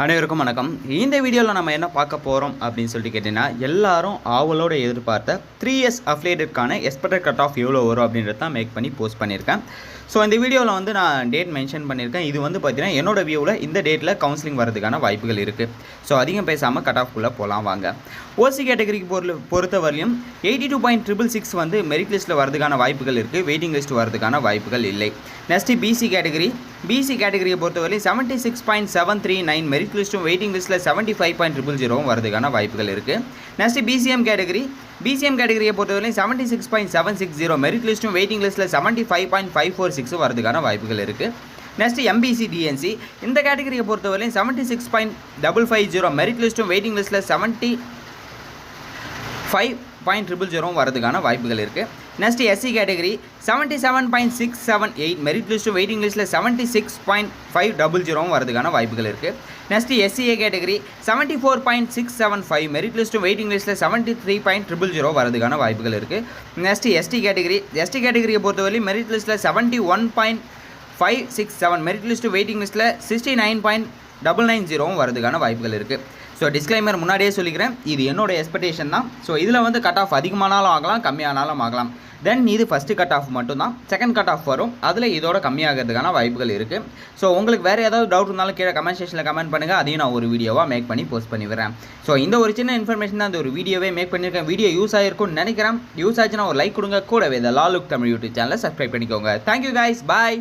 அனைவருக்கும் வணக்கம். இந்த வீடியோவில் நம்ம என்ன பார்க்க போகிறோம் அப்படின்னு சொல்லிட்டு கேட்டிங்கன்னா, எல்லாரும் ஆவலோடு எதிர்பார்த்த 3S அஃபிலியேட்டட்கான எக்ஸ்பெக்டட் கட் ஆஃப் எவ்வளோ வரும் அப்படின்றத தான் மேக் பண்ணி போஸ்ட் பண்ணியிருக்கேன். ஸோ இந்த வீடியோவில் வந்து நான் டேட் மென்ஷன் பண்ணியிருக்கேன். இது வந்து பார்த்தீங்கன்னா என்னோட வியூவில் இந்த டேட்டில் கவுன்சிலிங் வரதுக்கான வாய்ப்புகள் இருக்குது. ஸோ அதிகம் பேசாமல் கட் ஆஃப்குள்ளே போகலாம் வாங்க. ஓசி கேட்டகரிக்கு பொறுத்த வரலையும் 82.666 வந்து மெரிட் லிஸ்ட்டில் வரதுக்கான வாய்ப்புகள் இருக்குது. வெயிட்டிங் லிஸ்ட் வரதுக்கான வாய்ப்புகள் இல்லை. நெக்ஸ்ட்டு பிசி கேட்டகரியை பொறுத்தவரையும் 76.739 மெரிட் லிஸ்ட்டும் வெயிட்டிங் லிஸ்ட்டில் 75.000 வரதுக்கான வாய்ப்புகள் இருக்குது. நெக்ஸ்ட்டு பிசிஎம் கேட்டகரியை பொறுத்தவரையும் 76.760 மெரிட் லிஸ்ட்டும் வெயிட்டிங் லிஸ்ட்டில் 75.546 வரதுக்கான வாய்ப்புகள் இருக்குது. நெக்ஸ்ட் எம்பிசி டிஎன்சி இந்த கேட்டகரியை பொறுத்தவரையும் 76.550 மெரிட் லிஸ்ட்டும் வெயிட்டிங் லிஸ்ட்டில் 75.000 வரதுக்கான வாய்ப்புகள் இருக்குது. நெக்ஸ்ட் எஸ்சி கேட்டகரி 77.678 மெரிட் லிஸ்ட்டும் வெயிட்டிங் லிஸ்ட்டில் 76.500 வரதுக்கான வாய்ப்புகள் இருக்குது. நெக்ஸ்ட் எஸ்சிஏ கேட்டகரி 74.675 மெரிட் லிஸ்ட்டும் வெயிட்டிங் லிஸ்ட்டில் 73.000 வரதுக்கான வாய்ப்புகள் இருக்குது. நெக்ஸ்ட் எஸ்டி கேட்டகரியை பொறுத்தவரையும் மெரிட் லிஸ்ட்டில் 71.567 மெரிட் லிஸ்ட்டு வெயிட்டிங் லிஸ்ட்டில் 69.990 வரதுக்கான வாய்ப்புகள் இருக்குது. ஸோ டிஸ்க்ளைமர் முன்னாடியே சொல்லிக்கிறேன், இது என்னோட எக்ஸ்பெக்டேஷன் தான். ஸோ இதில் வந்து கட் ஆஃப் அதிகமானாலும் ஆகலாம், கம்மியானாலும் ஆகலாம். தென் இது ஃபஸ்ட்டு கட் ஆஃப் மட்டும்தான். செகண்ட் கட் ஆஃப் வரும், அதில் இதோட கம்மியாகிறதுக்கான வாய்ப்புகள் இருக்குது. ஸோ உங்களுக்கு வேறு ஏதாவது டவுட் இருந்தாலும் கீழே கமெண்ட் செக்ஷனில் கமெண்ட் பண்ணுங்கள், அதையும் நான் ஒரு வீடியோவாக மேக் பண்ணி போஸ்ட் பண்ணிவிடுறேன். ஸோ இந்த ஒரு சின்ன இன்ஃபர்மேஷன் தான் அந்த ஒரு வீடியோவே மேக் பண்ணியிருக்கேன். வீடியோ யூஸ் ஆகிருக்கும்னு நினைக்கிறேன். யூஸ் ஆச்சுன்னா ஒரு லைக் கொடுங்க, கூடவே இந்த லாலுக் தமிழ் யூடியூப் சேனலை சப்ஸ்கிரைப் பண்ணிக்கோங்க. தேங்க்யூ கைஸ், பாய்.